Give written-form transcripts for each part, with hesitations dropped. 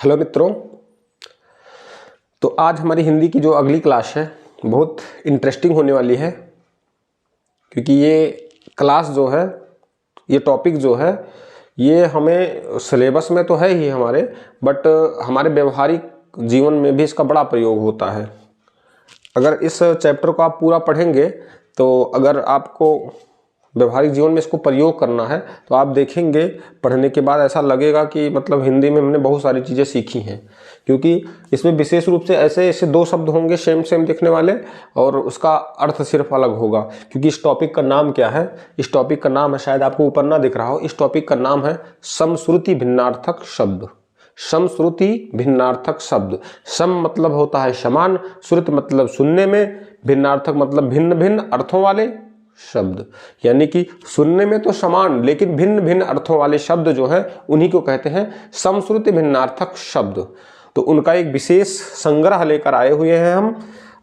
Hello मित्रों, तो आज हमारी हिंदी की जो अगली क्लास है बहुत इंटरेस्टिंग होने वाली है, क्योंकि ये क्लास जो है, ये टॉपिक जो है, ये हमें सिलेबस में तो है ही हमारे, बट हमारे व्यवहारिक जीवन में भी इसका बड़ा प्रयोग होता है। अगर इस चैप्टर को आप पूरा पढ़ेंगे तो अगर आपको व्यवहारिक जीवन में इसको प्रयोग करना है तो आप देखेंगे पढ़ने के बाद ऐसा लगेगा कि मतलब हिंदी में हमने बहुत सारी चीज़ें सीखी हैं, क्योंकि इसमें विशेष रूप से ऐसे दो शब्द होंगे सेम सेम दिखने वाले और उसका अर्थ सिर्फ अलग होगा। क्योंकि इस टॉपिक का नाम क्या है? इस टॉपिक का नाम है, शायद आपको ऊपर ना दिख रहा हो, इस टॉपिक का नाम है समश्रुति भिन्नार्थक शब्द। समश्रुति भिन्नार्थक शब्द। सम मतलब होता है समान, श्रुति मतलब सुनने में, भिन्नार्थक मतलब भिन्न भिन्न अर्थों वाले शब्द। यानी कि सुनने में तो समान लेकिन भिन्न भिन्न अर्थों वाले शब्द जो है उन्हीं को कहते हैं समश्रुति भिन्नार्थक शब्द। तो उनका एक विशेष संग्रह लेकर आए हुए हैं हम,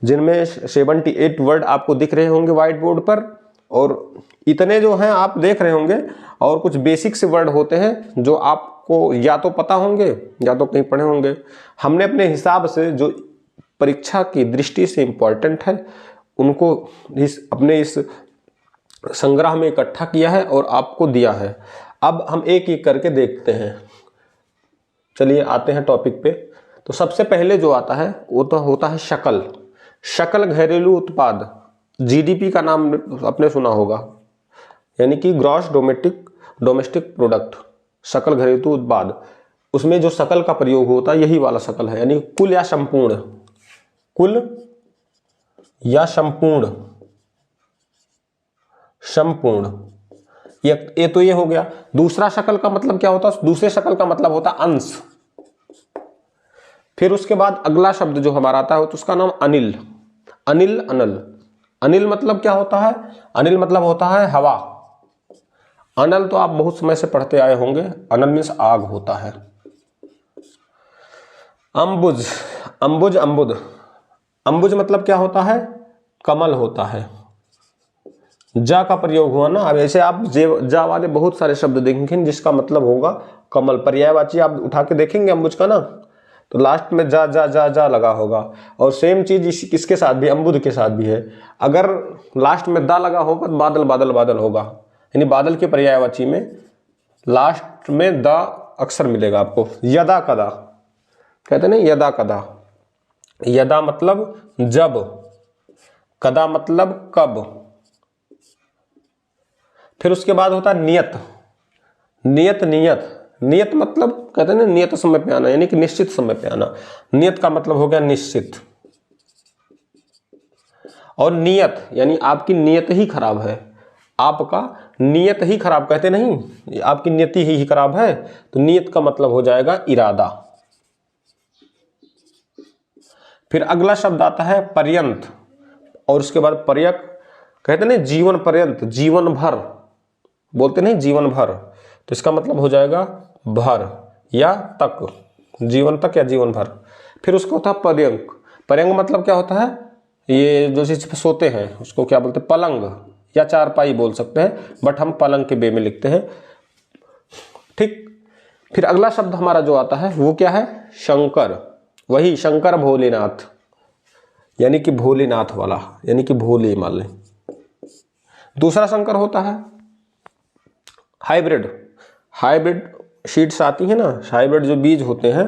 जिनमें 78 वर्ड आपको दिख रहे होंगे व्हाइट बोर्ड पर, और इतने जो हैं आप देख रहे होंगे। और कुछ बेसिक से वर्ड होते हैं जो आपको या तो पता होंगे या तो कहीं पढ़े होंगे। हमने अपने हिसाब से जो परीक्षा की दृष्टि से इम्पोर्टेंट है उनको अपने इस संग्रह में इकट्ठा किया है और आपको दिया है। अब हम एक एक करके देखते हैं। चलिए आते हैं टॉपिक पे। तो सबसे पहले जो आता है वो तो होता है शकल। शकल घरेलू उत्पाद, जीडीपी का नाम आपने सुना होगा, यानी कि ग्रॉस डोमेस्टिक प्रोडक्ट। शकल घरेलू उत्पाद, उसमें जो शकल का प्रयोग होता है यही वाला शकल है, यानी कुल या संपूर्ण। कुल या संपूर्ण, संपूर्ण, ये तो ये हो गया। दूसरा शकल का मतलब क्या होता है? दूसरे शकल का मतलब होता है अंश। फिर उसके बाद अगला शब्द जो हमारा आता है तो उसका नाम अनिल। अनिल, अनल। अनिल मतलब क्या होता है? अनिल मतलब होता है हवा। अनल तो आप बहुत समय से पढ़ते आए होंगे, अनल मीन्स आग होता है। अंबुज, अंबुज, अंबुद। अंबुज मतलब क्या होता है? कमल होता है। जा का प्रयोग हुआ ना। अब ऐसे आप जा वाले बहुत सारे शब्द देखेंगे जिसका मतलब होगा कमल। पर्यायवाची आप उठा के देखेंगे अंबुज का ना, तो लास्ट में जा जा जा जा लगा होगा। और सेम चीज इसके साथ भी, अम्बुद के साथ भी है। अगर लास्ट में दा लगा होगा तो बादल बादल बादल होगा, यानी बादल के पर्यायवाची में लास्ट में दा अक्सर मिलेगा आपको। यदा कदा कहते ना, यदा कदा। यदा मतलब जब, कदा मतलब कब। फिर उसके बाद होता है नियत। नियत, नियत, नियत मतलब कहते हैं ना नियत समय पे आना, यानी कि निश्चित समय पे आना। नियत का मतलब हो गया निश्चित। और नियत यानी आपकी नियत ही खराब है, आपका नियत ही खराब, कहते नहीं आपकी नियति ही खराब है, तो नियत का मतलब हो जाएगा इरादा। फिर अगला शब्द आता है पर्यंत, और उसके बाद पर्यक, कहते नहीं जीवन पर्यंत, जीवन भर बोलते नहीं, जीवन भर, तो इसका मतलब हो जाएगा भर या तक, जीवन तक या जीवन भर। फिर उसको होता है पर्यंक। पर्यंक मतलब क्या होता है? ये जो चीज पे सोते हैं उसको क्या बोलते हैं? पलंग या चारपाई बोल सकते हैं, बट हम पलंग के बे में लिखते हैं। ठीक। फिर अगला शब्द हमारा जो आता है वो क्या है? शंकर। वही शंकर भोलेनाथ, यानी कि भोलेनाथ वाला, यानी कि भोले माले। दूसरा शंकर होता है हाइब्रिड। हाइब्रिड सीड्स आती है ना, हाइब्रिड जो बीज होते हैं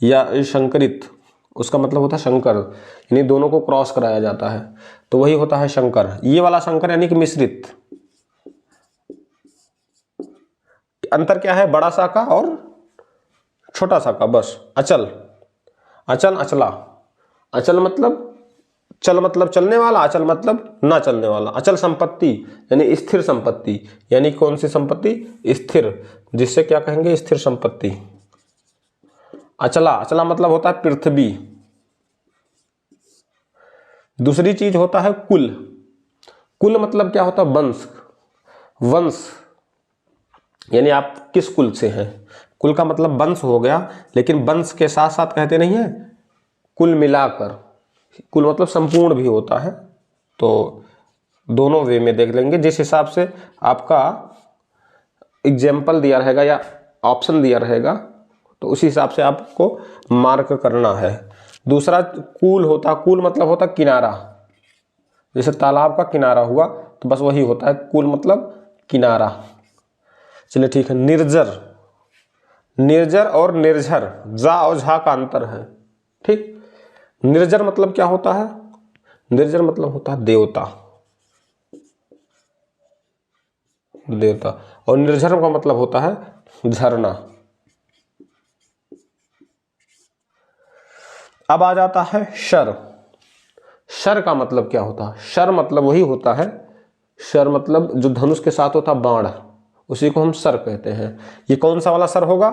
या संकरित, उसका मतलब होता है शंकर, यानी दोनों को क्रॉस कराया जाता है, तो वही होता है शंकर। ये वाला शंकर यानी कि मिश्रित। अंतर क्या है? बड़ा सा का और छोटा सा का, बस। अचल, अचल, अचला। अचल मतलब चल मतलब चलने वाला, अचल मतलब ना चलने वाला। अचल संपत्ति यानी स्थिर संपत्ति, यानी कौन सी संपत्ति? स्थिर, जिससे क्या कहेंगे? स्थिर संपत्ति। अचला, अचला मतलब होता है पृथ्वी। दूसरी चीज होता है कुल। कुल मतलब क्या होता है? वंश। वंश यानी आप किस कुल से हैं। कुल का मतलब वंश हो गया, लेकिन वंश के साथ साथ कहते नहीं है कुल मिलाकर। कुल मतलब संपूर्ण भी होता है, तो दोनों वे में देख लेंगे। जिस हिसाब से आपका एग्जाम्पल दिया रहेगा या ऑप्शन दिया रहेगा तो उसी हिसाब से आपको मार्क करना है। दूसरा कूल होता, कूल मतलब होता किनारा, जैसे तालाब का किनारा हुआ तो बस वही होता है कूल मतलब किनारा। चलिए ठीक है। निर्जर, निर्जर और निर्झर, जा और झा का अंतर है। ठीक, निर्जर मतलब क्या होता है? निर्जर मतलब होता है देवता, देवता, और निर्झर का मतलब होता है झरना। अब आ जाता है शर। शर का मतलब क्या होता है? शर मतलब वही होता है, शर मतलब जो धनुष के साथ होता बाण, उसी को हम सर कहते हैं। ये कौन सा वाला सर होगा?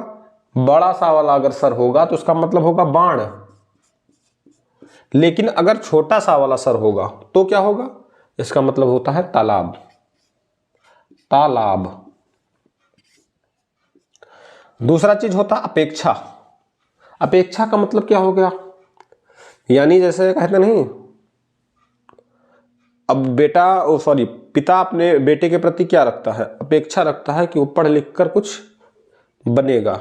बड़ा सा वाला अगर सर होगा तो उसका मतलब होगा बाण, लेकिन अगर छोटा सा वाला सर होगा तो क्या होगा? इसका मतलब होता है तालाब, तालाब। दूसरा चीज होता है अपेक्षा। अपेक्षा का मतलब क्या हो गया? यानी जैसे कहते नहीं, अब बेटा सॉरी पिता अपने बेटे के प्रति क्या रखता है? अपेक्षा रखता है कि वो पढ़ लिख कर कुछ बनेगा।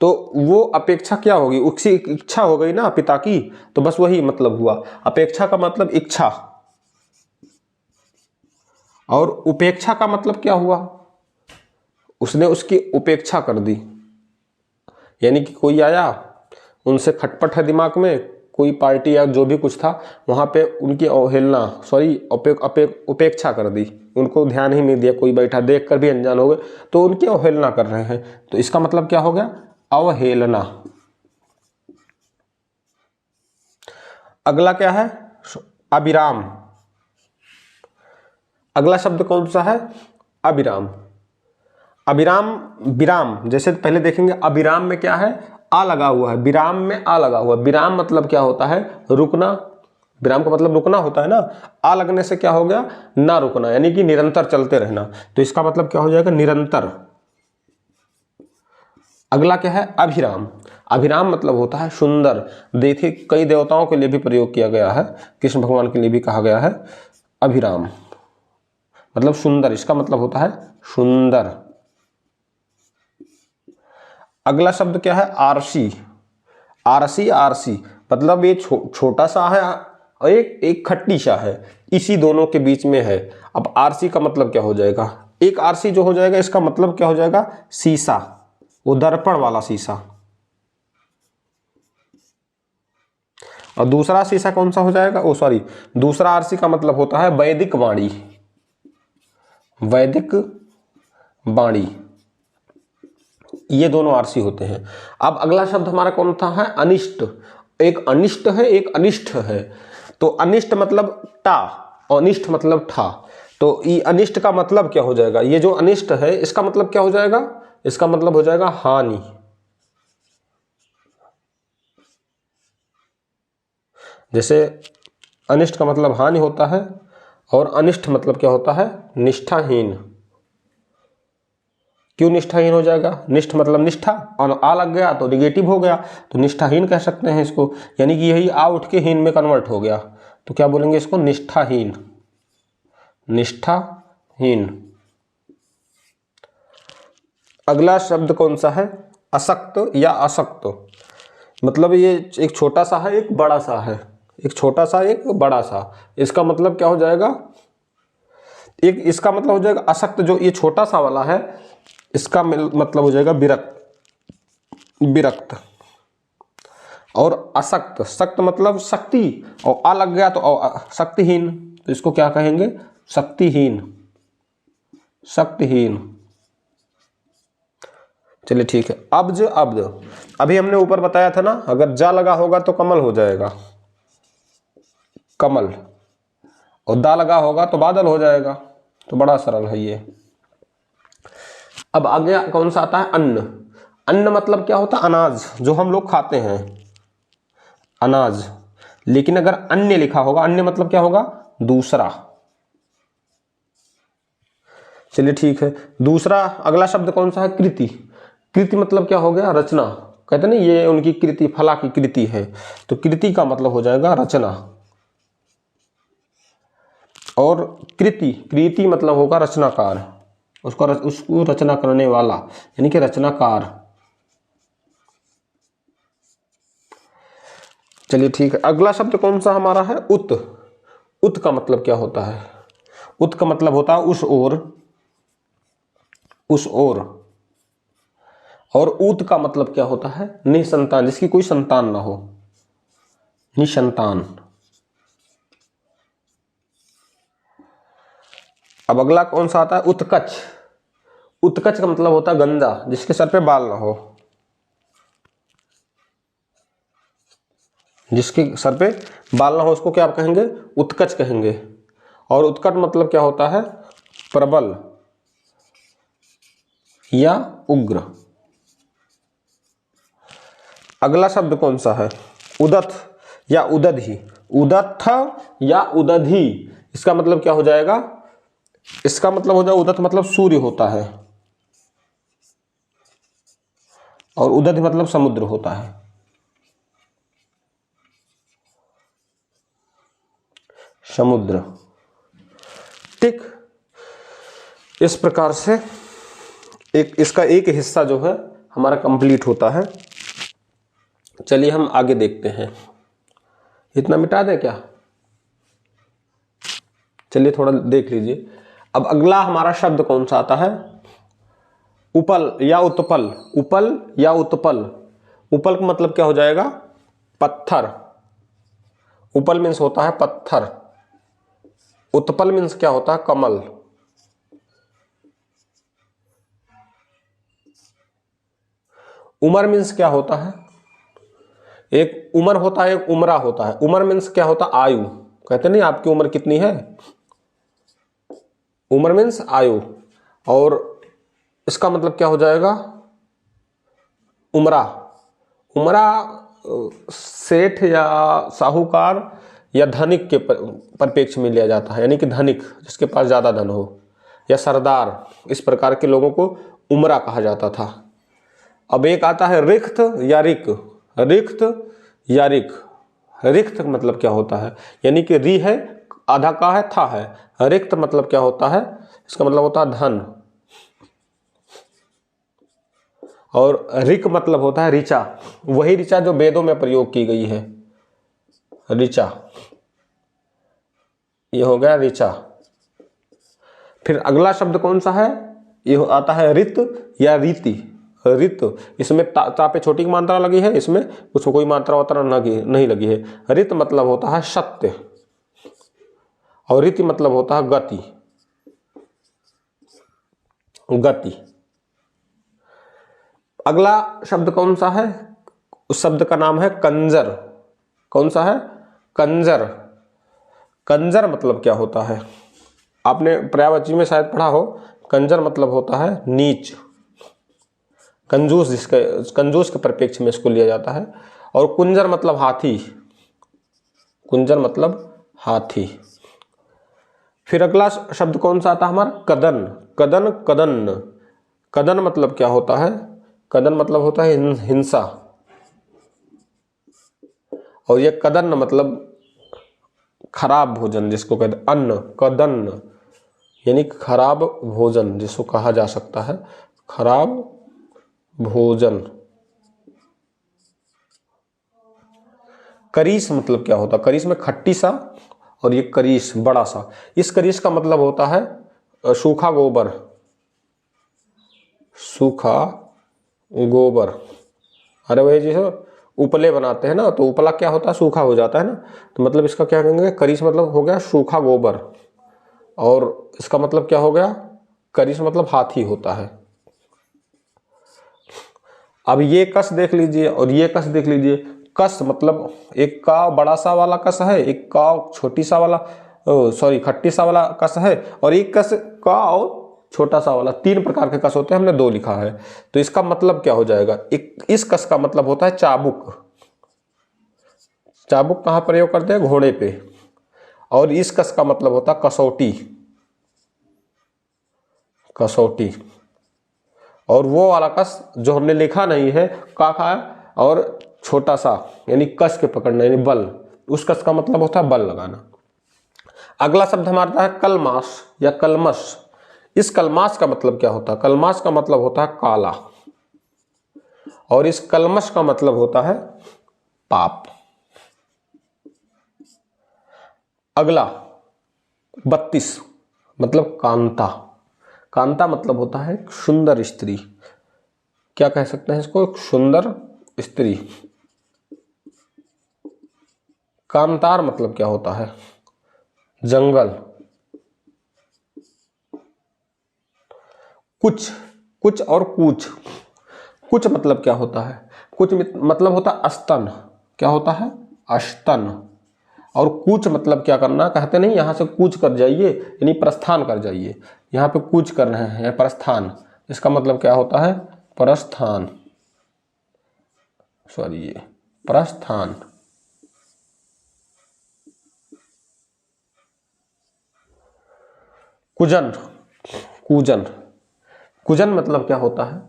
तो वो अपेक्षा क्या होगी? उसकी इच्छा हो गई ना पिता की, तो बस वही मतलब हुआ। अपेक्षा का मतलब इच्छा, और उपेक्षा का मतलब क्या हुआ? उसने उसकी उपेक्षा कर दी, यानी कि कोई आया, उनसे खटपट है दिमाग में, कोई पार्टी या जो भी कुछ था, वहां पे उनकी अवहेलना सॉरी उपेक्षा कर दी, उनको ध्यान ही नहीं दिया, कोई बैठा देख कर भी अनजान हो गए तो उनकी अवहेलना कर रहे हैं, तो इसका मतलब क्या हो गया? अवहेलना। अगला क्या है? अविराम। अगला शब्द कौन सा है? अविराम। अविराम, विराम, जैसे पहले देखेंगे अविराम में क्या है? आ लगा हुआ है, विराम में आ लगा हुआ है। विराम मतलब क्या होता है? रुकना, विराम का मतलब रुकना होता है ना। आ लगने से क्या हो गया? ना रुकना, यानी कि निरंतर चलते रहना, तो इसका मतलब क्या हो जाएगा? निरंतर। अगला क्या है? अभिराम। अभिराम मतलब होता है सुंदर। देखिए कई देवताओं के लिए भी प्रयोग किया गया है, कृष्ण भगवान के लिए भी कहा गया है अभिराम, मतलब सुंदर, इसका मतलब होता है सुंदर। अगला शब्द क्या है? आरसी। आरसी, आरसी मतलब ये छोटा सा है और एक खट्टी सा है, इसी दोनों के बीच में है। अब आरसी का मतलब क्या हो जाएगा? एक आरसी जो हो जाएगा इसका मतलब क्या हो जाएगा? शीशा, वो दर्पण वाला शीशा। और दूसरा शीशा कौन सा हो जाएगा? ओ सॉरी, दूसरा आरसी का मतलब होता है वैदिक वाणी, वैदिक वाणी, ये दोनों आरसी होते हैं। अब अगला शब्द हमारा कौन सा है? अनिष्ट। एक अनिष्ट है, एक अनिष्ट है। तो अनिष्ट मतलब टा, अनिष्ट मतलब ठा, तो ये अनिष्ट का मतलब क्या हो जाएगा? ये जो अनिष्ट है इसका मतलब क्या हो जाएगा? इसका मतलब हो जाएगा हानि। जैसे अनिष्ट का मतलब हानि होता है, और अनिष्ट मतलब क्या होता है? निष्ठाहीन। क्यों निष्ठाहीन हो जाएगा? निष्ठ मतलब निष्ठा, और आ लग गया तो निगेटिव हो गया, तो निष्ठाहीन कह सकते हैं इसको, यानी कि यही आ उठ के हीन में कन्वर्ट हो गया, तो क्या बोलेंगे इसको? निष्ठाहीन, निष्ठाहीन। अगला शब्द कौन सा है? असक्त या असक्त, मतलब ये एक छोटा सा है, एक बड़ा सा है, एक छोटा सा एक बड़ा सा, इसका मतलब क्या हो जाएगा? एक इसका मतलब हो जाएगा असक्त, जो ये छोटा सा वाला है इसका मतलब हो जाएगा विरक्त, विरक्त। और असक्त, सक्त मतलब शक्ति, और आ लग गया तो शक्तिहीन, तो इसको क्या कहेंगे? शक्तिहीन, शक्तिहीन। चलिए ठीक है। अब्ज, अब्द, अभी हमने ऊपर बताया था ना, अगर जा लगा होगा तो कमल हो जाएगा, कमल, और दा लगा होगा तो बादल हो जाएगा, तो बड़ा सरल है ये। अब आगे कौन सा आता है? अन्न। अन्न मतलब क्या होता है? अनाज, जो हम लोग खाते हैं, अनाज। लेकिन अगर अन्य लिखा होगा, अन्य मतलब क्या होगा? दूसरा। चलिए ठीक है। दूसरा अगला शब्द कौन सा है? कृति। कृति मतलब क्या हो गया? रचना। कहते नहीं ये उनकी कृति, फला की कृति है, तो कृति का मतलब हो जाएगा रचना। और कृति, कृति मतलब होगा रचनाकार, उसको रचना करने वाला, यानी कि रचनाकार। चलिए ठीक है। अगला शब्द कौन सा हमारा है? उत। उत का मतलब क्या होता है? उत का मतलब होता है उस ओर, उस ओर। और ऊत का मतलब क्या होता है? निसंतान, जिसकी कोई संतान ना हो, निसंतान। अब अगला कौन सा आता है? उत्कच। उत्कच का मतलब होता है गंजा, जिसके सर पे बाल ना हो, जिसके सर पे बाल ना हो उसको क्या आप कहेंगे? उत्कच कहेंगे। और उत्कट मतलब क्या होता है? प्रबल या उग्र। अगला शब्द कौन सा है? उदत या उदधि। उदत्थ या उदधि, इसका मतलब क्या हो जाएगा? इसका मतलब हो जाएगा, उदत मतलब सूर्य होता है और उदधि मतलब समुद्र होता है। समुद्र। ठीक, इस प्रकार से इसका एक हिस्सा जो है हमारा कंप्लीट होता है। चलिए हम आगे देखते हैं। इतना मिटा दें क्या? चलिए थोड़ा देख लीजिए। अब अगला हमारा शब्द कौन सा आता है? उपल या उत्पल। उपल या उत्पल। उपल का मतलब क्या हो जाएगा? पत्थर। उपल मीन्स होता है पत्थर। उत्पल मीन्स क्या होता है? कमल। उमर मीन्स क्या होता है? एक उमर होता है, एक उमरा होता है। उमर मीन्स क्या होता है? आयु। कहते नहीं आपकी उम्र कितनी है? उमर मीन्स आयु। और इसका मतलब क्या हो जाएगा? उमरा। उमरा सेठ या साहूकार या धनिक के परिप्रेक्ष्य में लिया जाता है, यानी कि धनिक, जिसके पास ज्यादा धन हो, या सरदार, इस प्रकार के लोगों को उमरा कहा जाता था। अब एक आता है रिक्त या रिक। रिक्त या रिक। रिक्त का मतलब क्या होता है? यानी कि री है, आधा का है, था है। रिक्त मतलब क्या होता है? इसका मतलब होता है धन। और ऋक मतलब होता है ऋचा, वही ऋचा जो वेदों में प्रयोग की गई है, ऋचा। ये हो गया ऋचा। फिर अगला शब्द कौन सा है? ये आता है ऋत या रीति। ऋत, इसमें ता पे छोटी की मात्रा लगी है, इसमें उसको कोई मात्रा वात्रा नहीं लगी है। ऋत मतलब होता है सत्य और रीति मतलब होता है गति। गति। अगला शब्द कौन सा है? उस शब्द का नाम है कंजर। कौन सा है? कंजर। कंजर मतलब क्या होता है? आपने पर्यायवाची में शायद पढ़ा हो। कंजर मतलब होता है नीच, कंजूस, जिसके कंजूस के परिप्रेक्ष्य में इसको लिया जाता है। और कुंजर मतलब हाथी। कुंजर मतलब हाथी। फिर अगला शब्द कौन सा आता है हमारा? कदन। कदन, कदन। कदन मतलब क्या होता है? कदन मतलब होता है हिंसा। और ये कदन मतलब खराब भोजन, जिसको कहते हैं अन्न। कदन यानी खराब भोजन, जिसको कहा जा सकता है खराब भोजन। करीस मतलब क्या होता है? करीस में खट्टी सा, और ये करीस बड़ा सा। इस करीस का मतलब होता है सूखा गोबर। सूखा गोबर। अरे भाई जी उपले बनाते हैं ना, तो उपला क्या होता है? सूखा हो जाता है ना, तो मतलब इसका क्या कहेंगे? करीस मतलब हो गया सूखा गोबर। और इसका मतलब क्या हो गया? करीस मतलब हाथी होता है। अब ये कस देख लीजिए और ये कस देख लीजिए। कस मतलब एक का बड़ा सा वाला कस है, एक का छोटी सा वाला, सॉरी खट्टी सा वाला कस है, और एक कस का और छोटा सा वाला। तीन प्रकार के कस होते हैं, हमने दो लिखा है। तो इसका मतलब क्या हो जाएगा? इस कस का मतलब होता है चाबुक। चाबुक कहाँ प्रयोग करते हैं? घोड़े पे। और इस कस का मतलब होता है कसौटी। कसौटी। और वो वाला कस जो हमने लिखा नहीं है, का है, और छोटा सा, यानी कस के पकड़ना, यानी बल। उस कस का मतलब होता है बल लगाना। अगला शब्द हमारा है कलमास या कलमस। इस कलमास का मतलब क्या होता है? कलमास का मतलब होता है काला। और इस कलमस का मतलब होता है पाप। अगला 32 मतलब कांता। कांता मतलब होता है सुंदर स्त्री। क्या कह सकते हैं इसको? एक सुंदर स्त्री। कांतार मतलब क्या होता है? जंगल। कुछ, कुछ और कूच। कुछ मतलब क्या होता है? कुछ मतलब होता है स्तन। क्या होता है? स्तन। और कूच मतलब क्या करना? कहते नहीं यहां से कूच कर जाइए, यानी प्रस्थान कर जाइए। यहां पे कूच कर रहे हैं, प्रस्थान। इसका मतलब क्या होता है? प्रस्थान। सॉरी, ये प्रस्थान। कुजन। कुजन। कुजन मतलब क्या होता है?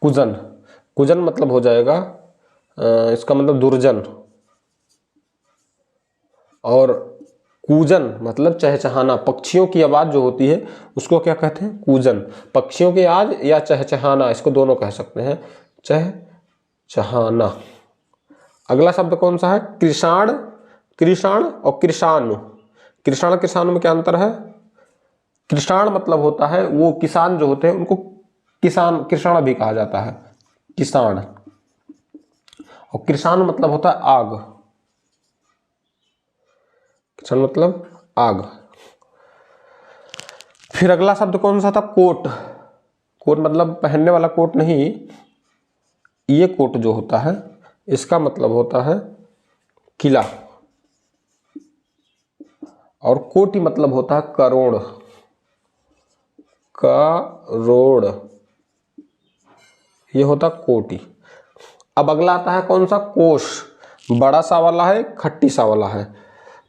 कुजन। कुजन मतलब हो जाएगा इसका मतलब दुर्जन। और कूजन मतलब चहचहाना। पक्षियों की आवाज जो होती है उसको क्या कहते हैं? कूजन। पक्षियों की आवाज या चहचहाना, इसको दोनों कह सकते हैं, चहचहाना। अगला शब्द कौन सा है? कृषाण। कृषाण और कृषाणु। कृषाण कृषाणु में क्या अंतर है? कृषाण मतलब होता है वो किसान जो होते हैं उनको किसान, कृषाण भी कहा जाता है, किसान। और कृषाणु मतलब होता है आग। कृषाण मतलब आग। फिर अगला शब्द कौन सा था? कोट। कोट मतलब पहनने वाला कोट नहीं, ये कोट जो होता है इसका मतलब होता है किला। और कोटि मतलब होता है करोड़। करोड़, ये होता कोटि। अब अगला आता है कौन सा? कोश। बड़ा सा वाला है, खट्टी सा वाला है।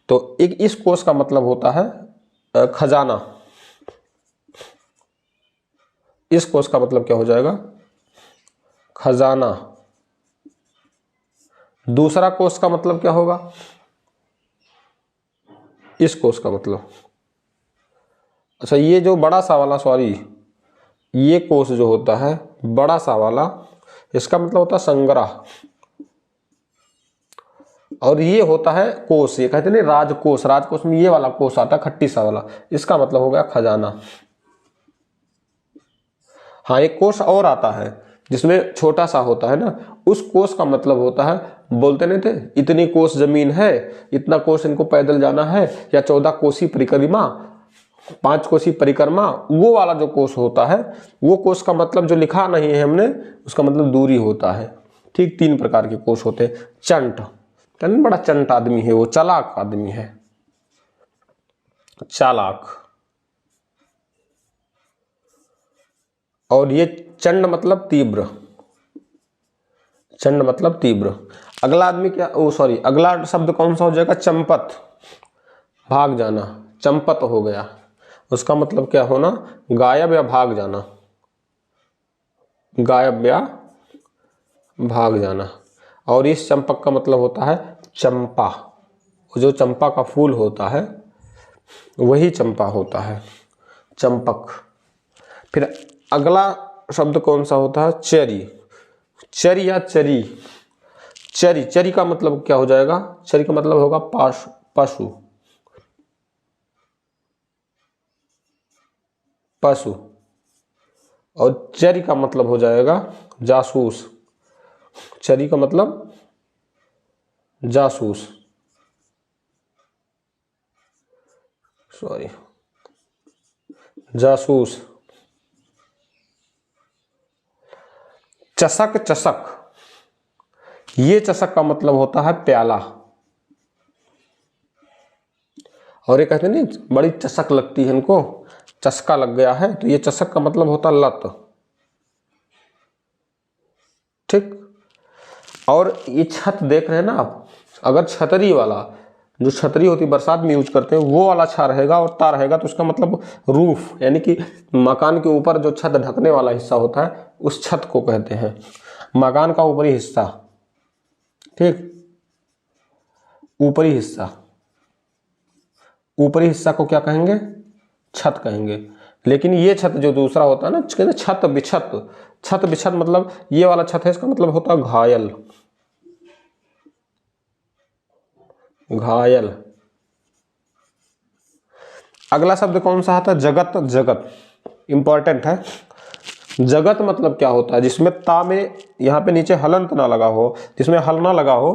तो एक इस कोश का मतलब होता है खजाना। इस कोश का मतलब क्या हो जाएगा? खजाना। दूसरा कोश का मतलब क्या होगा? इस कोश का मतलब, अच्छा ये जो बड़ा सा वाला, सॉरी, ये कोश जो होता है बड़ा सा वाला, इसका मतलब होता है संग्रह। और ये होता है कोश, ये कहते नहीं राजकोष। राजकोष में ये वाला कोश आता है खट्टी सा वाला, इसका मतलब हो गया खजाना। हाँ, एक कोश और आता है जिसमें छोटा सा होता है ना, उस कोश का मतलब होता है, बोलते नहीं थे इतनी कोस जमीन है, इतना कोस इनको पैदल जाना है, या 14 कोसी परिक्रमा, 5 कोसी परिक्रमा, वो वाला जो कोस होता है, वो कोस का मतलब जो लिखा नहीं है हमने, उसका मतलब दूरी होता है। ठीक 3 प्रकार के कोस होते हैं। चंट, बड़ा चंट आदमी है, वो चालाक आदमी है, चालाक। और ये चंड मतलब तीव्र। चंड मतलब तीव्र। अगला आदमी क्या, ओ सॉरी, अगला शब्द कौन सा हो जाएगा? चंपत, भाग जाना। चंपत हो गया, उसका मतलब क्या होना? गायब या भाग जाना। गायब या भाग जाना। और इस चंपक का मतलब होता है चंपा। जो चंपा का फूल होता है वही चंपा होता है, चंपक। फिर अगला शब्द कौन सा होता है? चरी। चरी या चरी। चरी, चरी का मतलब क्या हो जाएगा? चरी का मतलब होगा पशु। पशु। और चरी का मतलब हो जाएगा जासूस। चरी का मतलब जासूस, सॉरी, जासूस। चषक, चषक, ये चषक का मतलब होता है प्याला। और ये कहते नहीं बड़ी चषक लगती है इनको, चस्का लग गया है, तो ये चषक का मतलब होता है लत। ठीक। और ये छत देख रहे हैं ना आप, अगर छतरी वाला, जो छतरी होती है बरसात में यूज करते हैं, वो वाला छा रहेगा और ता रहेगा, तो उसका मतलब रूफ, यानी कि मकान के ऊपर जो छत ढकने वाला हिस्सा होता है उस छत को कहते हैं, मकान का ऊपरी हिस्सा। ठीक, ऊपरी हिस्सा, ऊपरी हिस्सा को क्या कहेंगे? छत कहेंगे। लेकिन ये छत जो दूसरा होता है ना, कहते छत बिछत। छत बिछत मतलब ये वाला छत है, इसका मतलब होता है घायल। घायल। अगला शब्द कौन सा आता है? जगत। जगत इंपॉर्टेंट है। जगत मतलब क्या होता है? जिसमें ता में यहाँ पे नीचे हलंत ना लगा हो, जिसमें हल ना लगा हो,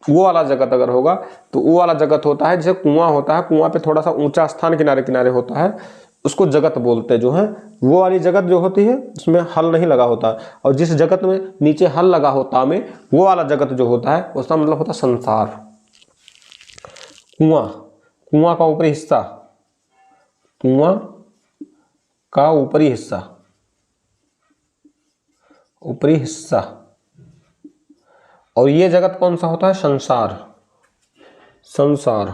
वो वाला जगत अगर होगा तो वो वाला जगत होता है। जैसे कुआं होता है, कुआं पे थोड़ा सा ऊंचा स्थान किनारे किनारे होता है, उसको जगत बोलते हैं जो है। वो वाली जगत जो होती है उसमें हल नहीं लगा होता, और जिस जगत में नीचे हल लगा होता में, वो वाला जगत जो होता है उसका मतलब होता है संसार। कुआं, कुआं का ऊपरी हिस्सा, कुआं का ऊपरी हिस्सा, ऊपरी हिस्सा। और ये जगत कौन सा होता है? संसार। संसार,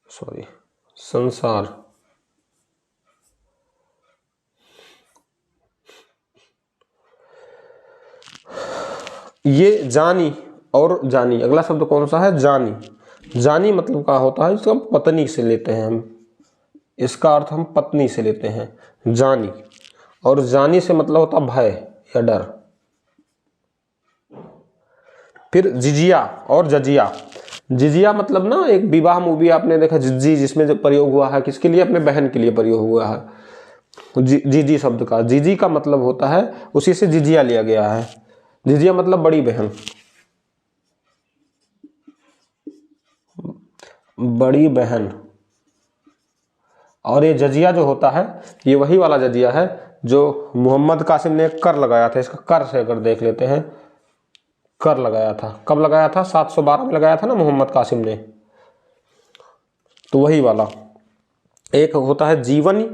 सॉरी, संसार। ये जानी और जानी, अगला शब्द कौन सा है? जानी। जानी मतलब क्या होता है? इसको हम पत्नी से लेते हैं, हम इसका अर्थ हम पत्नी से लेते हैं, जानी। और जानी से मतलब होता भय या डर। फिर जिजिया और जजिया। जिजिया मतलब ना, एक विवाह मूवी आपने देखा जिज्जी, जिसमें जो प्रयोग हुआ है किसके लिए? अपने बहन के लिए प्रयोग हुआ है। जीजी शब्द का, जीजी का मतलब होता है, उसी से जिजिया लिया गया है। जिजिया मतलब बड़ी बहन, बड़ी बहन। और ये जजिया जो होता है, ये वही वाला जजिया है जो मोहम्मद कासिम ने कर लगाया था। इसका कर से अगर देख लेते हैं, कर लगाया था, कब लगाया था? 712 में लगाया था ना मोहम्मद कासिम ने, तो वही वाला। एक होता है जीवनी,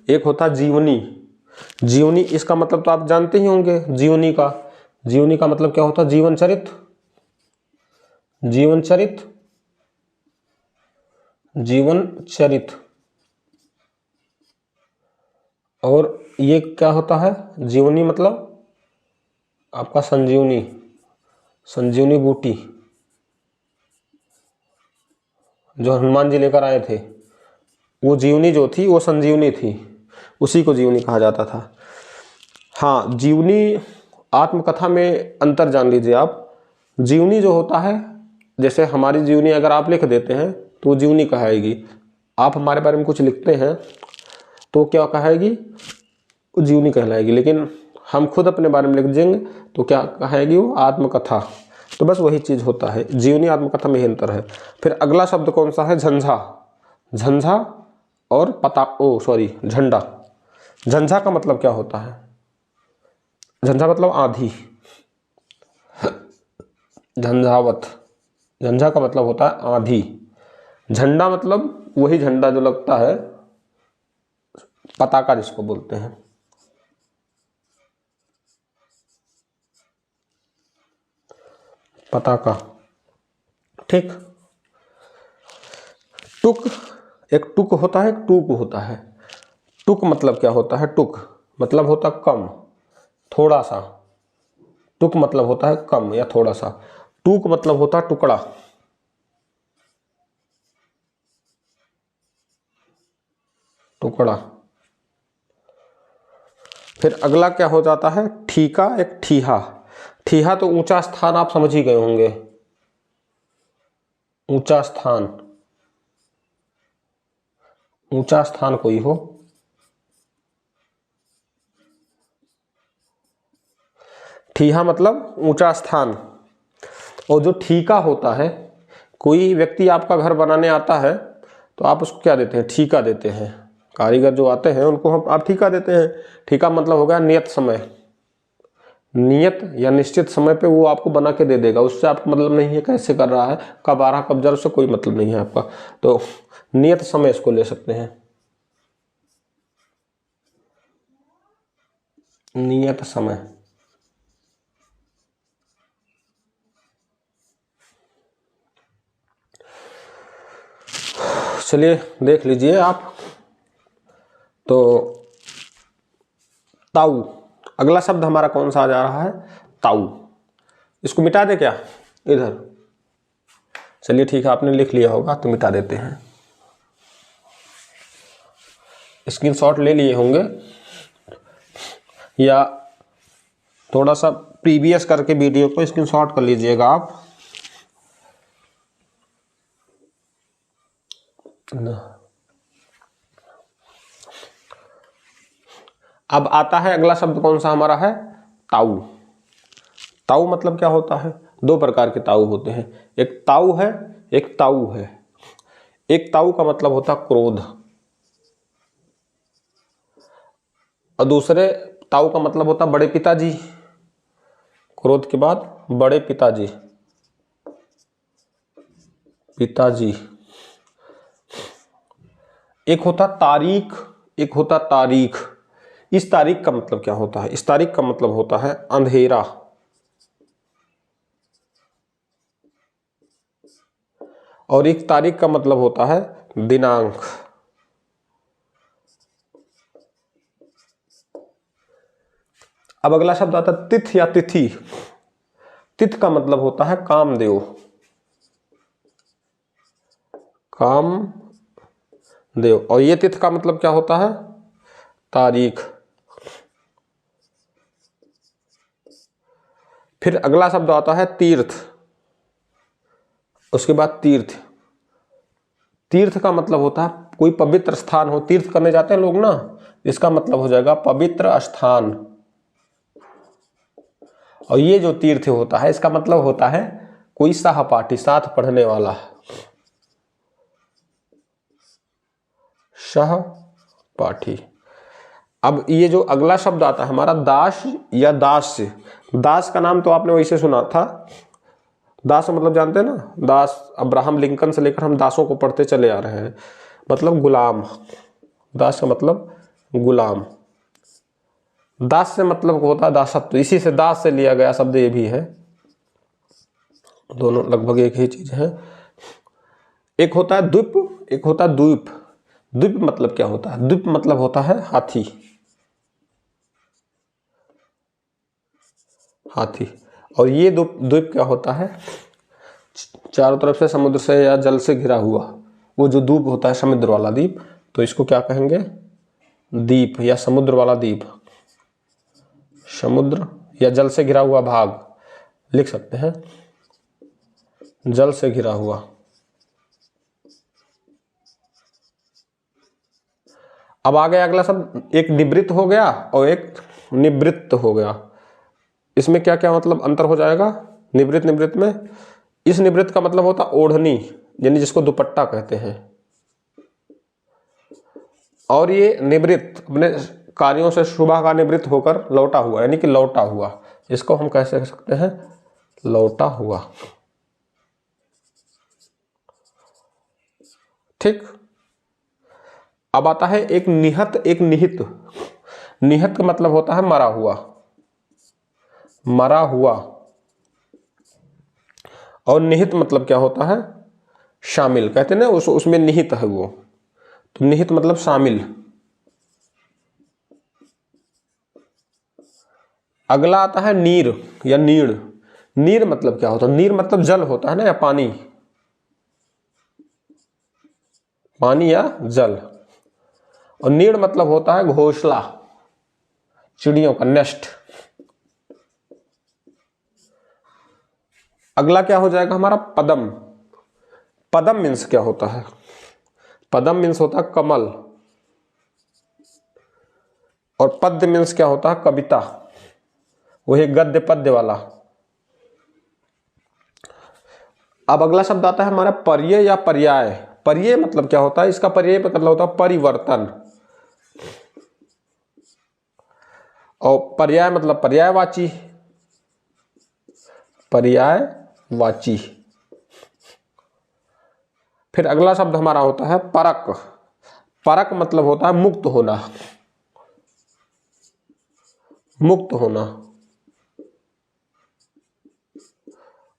एक होता है जीवनी। जीवनी इसका मतलब तो आप जानते ही होंगे, जीवनी का। जीवनी का मतलब क्या होता है? जीवन चरित, जीवन चरित, जीवन चरित। और ये क्या होता है? जीवनी मतलब आपका संजीवनी, संजीवनी बूटी जो हनुमान जी लेकर आए थे, वो जीवनी जो थी वो संजीवनी थी, उसी को जीवनी कहा जाता था। हाँ, जीवनी आत्मकथा में अंतर जान लीजिए आप। जीवनी जो होता है, जैसे हमारी जीवनी अगर आप लिख देते हैं तो वो जीवनी कहाएगी। आप हमारे बारे में कुछ लिखते हैं तो क्या कहाएगी? वो जीवनी कहलाएगी। लेकिन हम खुद अपने बारे में लिख देंगे तो क्या कहाएगी? वो आत्मकथा। तो बस वही चीज़ होता है, जीवनी आत्मकथा में ही अंतर है। फिर अगला शब्द कौन सा है? झंझा। झंझा और झंडा। झंझा का मतलब क्या होता है? झंझा मतलब आंधी, झंझावत। झंझा का मतलब होता है आंधी। झंडा मतलब वही झंडा जो लगता है, पताका जिसको बोलते हैं। पताका, ठीक। टुक, एक टुक होता है, एक टूक होता है। टुक मतलब क्या होता है? टुक मतलब होता कम, थोड़ा सा। टुक मतलब होता है कम या थोड़ा सा। टूक मतलब होता है टुकड़ा, टुकड़ा। फिर अगला क्या हो जाता है? ठीका, एक ठीहा। ठीहा तो ऊंचा स्थान, आप समझ ही गए होंगे, ऊंचा स्थान, ऊंचा स्थान कोई हो। ठीहा मतलब ऊंचा स्थान। और जो ठीका होता है, कोई व्यक्ति आपका घर बनाने आता है तो आप उसको क्या देते हैं? ठीका देते हैं। कारीगर जो आते हैं उनको आप ठीका देते हैं। ठीका मतलब हो गया नियत समय, नियत या निश्चित समय पे वो आपको बना के दे देगा। उससे आपको मतलब नहीं है कैसे कर रहा है, कब आ रहा कब जा रहा, उससे कोई मतलब नहीं है आपका। तो नियत समय इसको ले सकते हैं, नियत समय। चलिए देख लीजिए आप। तो ताऊ, अगला शब्द हमारा कौन सा आ जा रहा है? ताऊ। इसको मिटा दे क्या इधर? चलिए ठीक है, आपने लिख लिया होगा तो मिटा देते हैं। स्क्रीनशॉट ले लिए होंगे या थोड़ा सा प्रीवियस करके वीडियो को स्क्रीनशॉट कर लीजिएगा आप। अब आता है अगला शब्द, कौन सा हमारा है? ताऊ। ताऊ मतलब क्या होता है? दो प्रकार के ताऊ होते हैं, एक ताऊ है, एक ताऊ है। एक ताऊ का मतलब होता है क्रोध, और दूसरे ताऊ का मतलब होता है बड़े पिताजी। क्रोध के बाद बड़े पिताजी, पिताजी। एक होता तारीख, एक होता तारीख। इस तारीख का मतलब क्या होता है? इस तारीख का मतलब होता है अंधेरा, और एक तारीख का मतलब होता है दिनांक। अब अगला शब्द आता है तिथ या तिथि। तिथ का मतलब होता है कामदेव, कामदेव, और ये तिथ का मतलब क्या होता है? तारीख। फिर अगला शब्द आता है तीर्थ, उसके बाद तीर्थ। तीर्थ का मतलब होता है कोई पवित्र स्थान हो, तीर्थ करने जाते हैं लोग ना, इसका मतलब हो जाएगा पवित्र स्थान। और ये जो तीर्थ होता है, इसका मतलब होता है कोई सहपाठी, साथ पढ़ने वाला, सहपाठी। अब ये जो अगला शब्द आता है हमारा दास या दास्य। दास का नाम तो आपने वैसे सुना था, दास मतलब जानते हैं ना, दास अब्राहम लिंकन से लेकर हम दासों को पढ़ते चले आ रहे हैं, मतलब गुलाम। दास का मतलब गुलाम। दास से मतलब होता है दासत्व, इसी से दास से लिया गया शब्द ये भी है, दोनों लगभग एक ही चीज है। एक होता है द्वीप, एक होता है द्वीप। द्वीप मतलब क्या होता है? द्वीप मतलब होता है हाथी, हाथी। और ये द्वीप क्या होता है? चारों तरफ से समुद्र से या जल से घिरा हुआ वो जो द्वीप होता है, समुद्र वाला द्वीप, तो इसको क्या कहेंगे? द्वीप या समुद्र वाला द्वीप। समुद्र या जल से घिरा हुआ भाग लिख सकते हैं, जल से घिरा हुआ। अब आ गया अगला शब्द, एक निवृत्त हो गया और एक निवृत्त हो गया। इसमें क्या क्या मतलब अंतर हो जाएगा? निवृत्त, निवृत्त में इस निवृत्त का मतलब होता ओढ़नी, यानी जिसको दुपट्टा कहते हैं, और ये निवृत्त अपने कार्यों से सुबह का निवृत्त होकर लौटा हुआ, यानी कि लौटा हुआ, इसको हम कैसे कह सकते हैं? लौटा हुआ। ठीक। अब आता है एक निहत, एक निहित। निहत का मतलब होता है मरा हुआ, मरा हुआ। और निहित मतलब क्या होता है? शामिल, कहते हैं ना उसमें निहित है वो, तो निहित मतलब शामिल। अगला आता है नीर या नीड़। नीर मतलब क्या होता है? नीर मतलब जल होता है ना, या पानी, पानी या जल। और नीड़ मतलब होता है घोंसला, चिड़ियों का नेस्ट। अगला क्या हो जाएगा हमारा? पदम। पदम मीन्स क्या होता है? पदम मीन्स होता है कमल, और पद्य मीन्स क्या होता है? कविता, वही गद्य पद्य वाला। अब अगला शब्द आता है हमारा पर्याय या पर्याय। पर्याय मतलब क्या होता है? इसका पर्याय मतलब होता है परिवर्तन, और पर्याय मतलब पर्यायवाची, पर्यायवाची। फिर अगला शब्द हमारा होता है परक। परक मतलब होता है मुक्त होना, मुक्त होना।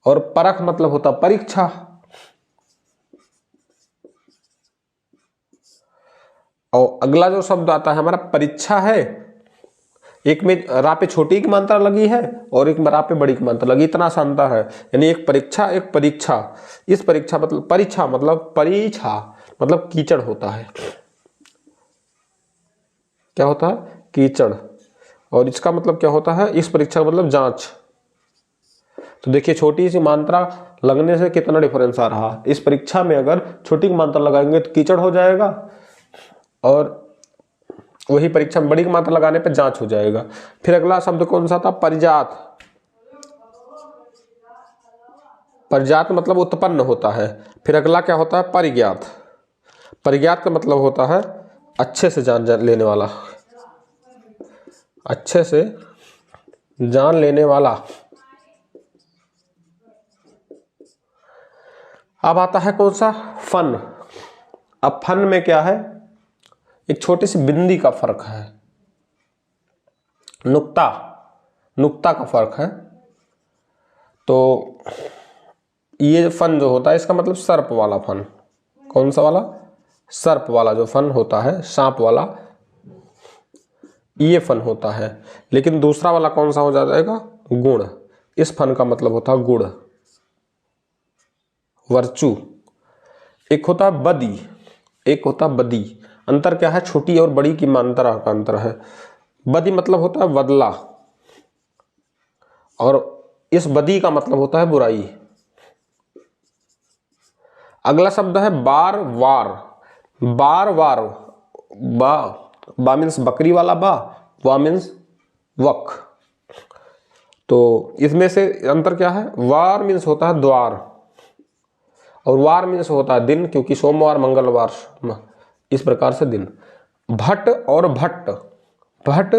और परख मतलब होता परीक्षा। और अगला जो शब्द आता है हमारा परीक्षा है, एक में रा पे छोटी की मात्रा लगी है और एक में रा पे बड़ी की मात्रा लगी, इतना सा अंतर है, यानी एक परीक्षा एक परीक्षा। इस परीक्षा मतलब परीक्षा मतलब परीक्षा मतलब कीचड़ होता है, क्या होता है? कीचड़। और इसका मतलब क्या होता है? इस परीक्षा का मतलब जांच। तो देखिए छोटी सी मात्रा लगने से कितना डिफरेंस आ रहा। इस परीक्षा में अगर छोटी मात्रा लगाएंगे तो कीचड़ हो जाएगा, और वही परीक्षा में बड़ी मात्रा लगाने पर जांच हो जाएगा। फिर अगला शब्द कौन सा था? परिजात। परिजात मतलब उत्पन्न होता है। फिर अगला क्या होता है? परिज्ञात। परिज्ञात का मतलब होता है अच्छे से जान लेने वाला, अच्छे से जान लेने वाला। अब आता है कौन सा? फन। अब फन में क्या है? एक छोटी सी बिंदी का फर्क है, नुक्ता, नुक्ता का फर्क है। तो ये फन जो होता है इसका मतलब सर्प वाला फन। कौन सा वाला? सर्प वाला जो फन होता है, सांप वाला, ये फन होता है। लेकिन दूसरा वाला कौन सा हो जाएगा? गुण। इस फन का मतलब होता है गुण, वर्चू। एक होता है बदी, एक होता है बदी। अंतर क्या है? छोटी और बड़ी की मात्रा का अंतर है। बदी मतलब होता है बदला, और इस बदी का मतलब होता है बुराई। अगला शब्द है बार वार। बार वार, बा मीन्स बकरी वाला बा, वा मीन्स वक। तो इसमें से अंतर क्या है? वार मीन्स होता है द्वार, और वार मीन्स होता है दिन, क्योंकि सोमवार मंगलवार, इस प्रकार से दिन। भट्ट और भट्ट, भट्ट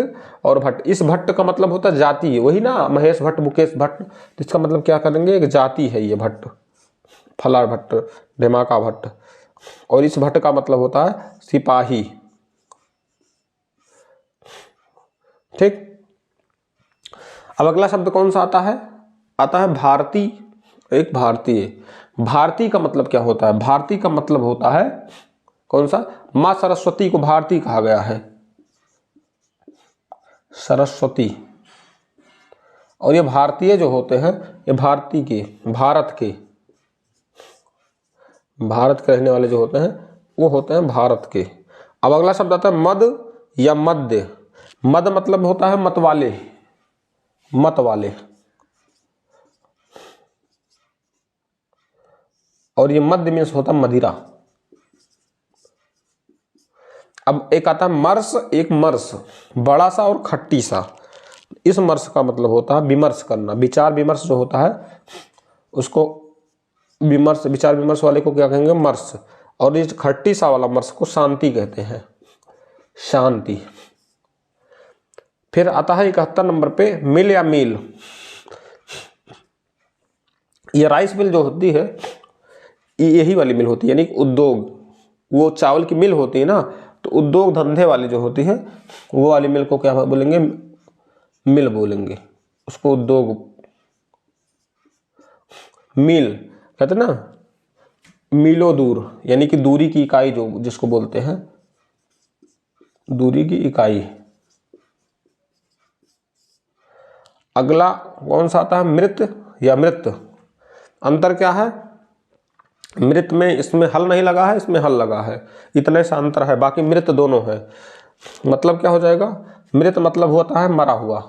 और भट्ट, इस भट्ट का मतलब होता है जाति। वही ना, महेश भट्ट, मुकेश भट्ट, तो इसका मतलब क्या करेंगे? एक जाति है ये भट्ट, फलार भट्ट, ढेमाका भट्ट। और इस भट्ट का मतलब होता है सिपाही। ठीक। अब अगला शब्द कौन सा आता है? आता है भारती। एक भारतीय। भारती का मतलब क्या होता है? भारती का मतलब होता है कौन सा? मां सरस्वती को भारती कहा गया है, सरस्वती। और ये भारतीय जो होते हैं, ये भारती के, भारत के, भारत के रहने वाले जो होते हैं वो होते हैं भारत के। अब अगला शब्द आता है मद या मध्य। मद मतलब होता है मत वाले, मत वाले। और ये मध्य मीन्स होता है मदिरा। अब एक आता है मर्स, एक मर्स, बड़ा सा और खट्टी सा। इस मर्स का मतलब होता है विमर्श करना, विचार विमर्श जो होता है उसको विमर्श, विचार विमर्श वाले को क्या कहेंगे? मर्स। और इस खट्टी सा वाला मर्स को शांति कहते हैं, शांति। फिर आता है 71 नंबर पे मिल या मील। ये राइस मिल जो होती है, यही वाली मिल होती है, यानी उद्योग। वो चावल की मिल होती है ना, तो उद्योग धंधे वाली जो होती है वो वाली मिल को क्या बोलेंगे? मिल बोलेंगे उसको, उद्योग। मील कहते ना, मीलो दूर, यानी कि दूरी की इकाई जो जिसको बोलते हैं, दूरी की इकाई। अगला कौन सा आता है? मृत या मृत। अंतर क्या है? मृत में इसमें हल नहीं लगा है, इसमें हल लगा है, इतने सा अंतर है, बाकी मृत दोनों है। मतलब क्या हो जाएगा? मृत मतलब होता है मरा हुआ,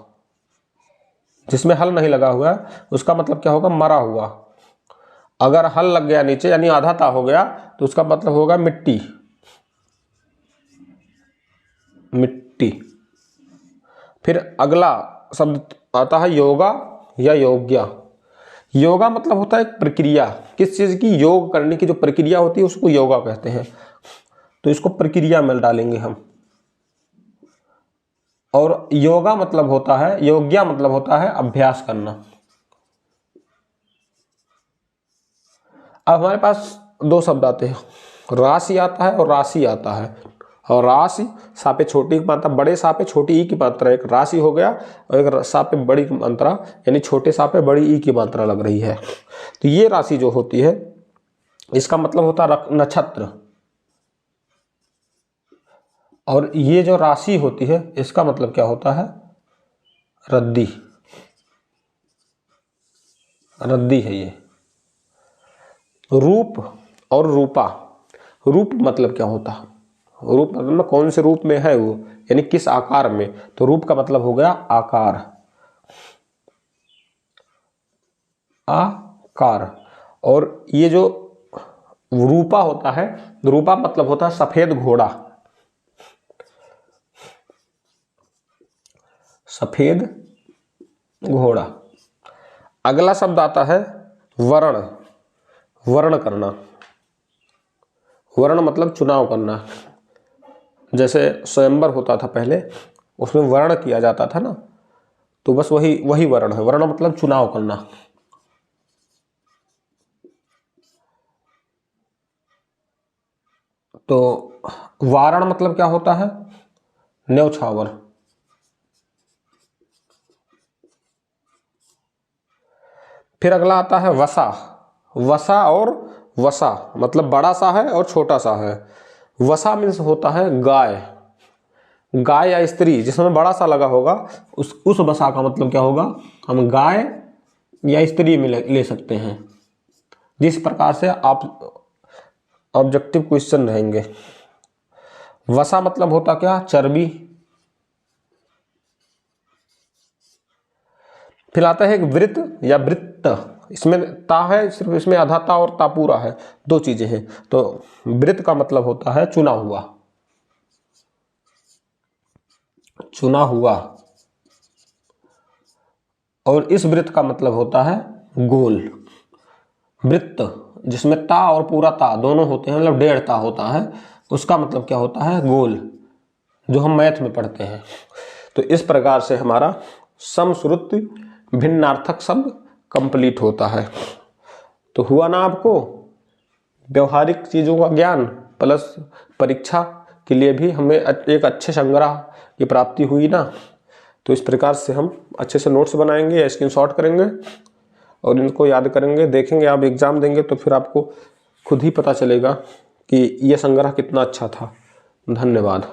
जिसमें हल नहीं लगा हुआ है उसका मतलब क्या होगा? मरा हुआ। अगर हल लग गया नीचे यानी आधा ता हो गया तो उसका मतलब होगा मिट्टी, मिट्टी। फिर अगला शब्द आता है योगा या योग्या। योगा मतलब होता है एक प्रक्रिया, किस चीज की? योग करने की जो प्रक्रिया होती है उसको योगा कहते हैं। तो इसको प्रक्रिया में डालेंगे हम। और योगा मतलब होता है, योग्या मतलब होता है अभ्यास करना। अब हमारे पास दो शब्द आते हैं, राशि आता है और राशि आता है। और राशि सापे छोटी की मात्रा, बड़े सापे छोटी ई की मात्रा, एक राशि हो गया, और एक सापे बड़ी की मात्रा, यानी छोटे सापे बड़ी ई की मात्रा लग रही है। तो ये राशि जो होती है इसका मतलब होता है नक्षत्र। और ये जो राशि होती है इसका मतलब क्या होता है? रद्दी, रद्दी है ये। रूप और रूपा। रूप मतलब क्या होता है? रूप मतलब कौन से रूप में है वो, यानी किस आकार में। तो रूप का मतलब हो गया आकार। आकार। और ये जो रूपा होता है, रूपा मतलब होता है सफेद घोड़ा, सफेद घोड़ा। अगला शब्द आता है वर्ण, वर्ण करना। वर्ण मतलब चुनाव करना। जैसे स्वयंवर होता था पहले, उसमें वर्ण किया जाता था ना, तो बस वही वर्ण है। वर्ण मतलब चुनाव करना। तो वारण मतलब क्या होता है? न्यौछावर। फिर अगला आता है वसा। वसा और वसा मतलब बड़ा सा है और छोटा सा है। वसा मीन्स होता है गाय, गाय या स्त्री जिसमें बड़ा सा लगा होगा, उस वसा का मतलब क्या होगा? हम गाय या स्त्री में ले सकते हैं। जिस प्रकार से आप ऑब्जेक्टिव क्वेश्चन रहेंगे। वसा मतलब होता क्या? चर्बी। फिर आता है एक वृत्त या वृत्त। इसमें ता है, सिर्फ इसमें आधा ता और ता पूरा है, दो चीजें हैं। तो वृत्त का मतलब होता है चुना हुआ, चुना हुआ। और इस वृत्त का मतलब होता है गोल। वृत्त जिसमें ता और पूरा ता दोनों होते हैं, मतलब 1.5 ता होता है, उसका मतलब क्या होता है? गोल, जो हम मैथ में पढ़ते हैं। तो इस प्रकार से हमारा समश्रुति भिन्नार्थक शब्द कंप्लीट होता है। तो हुआ ना आपको व्यवहारिक चीज़ों का ज्ञान, प्लस परीक्षा के लिए भी हमें एक अच्छे संग्रह की प्राप्ति हुई ना। तो इस प्रकार से हम अच्छे से नोट्स बनाएंगे या स्क्रीनशॉट करेंगे और इनको याद करेंगे, देखेंगे। आप एग्ज़ाम देंगे तो फिर आपको खुद ही पता चलेगा कि ये संग्रह कितना अच्छा था। धन्यवाद।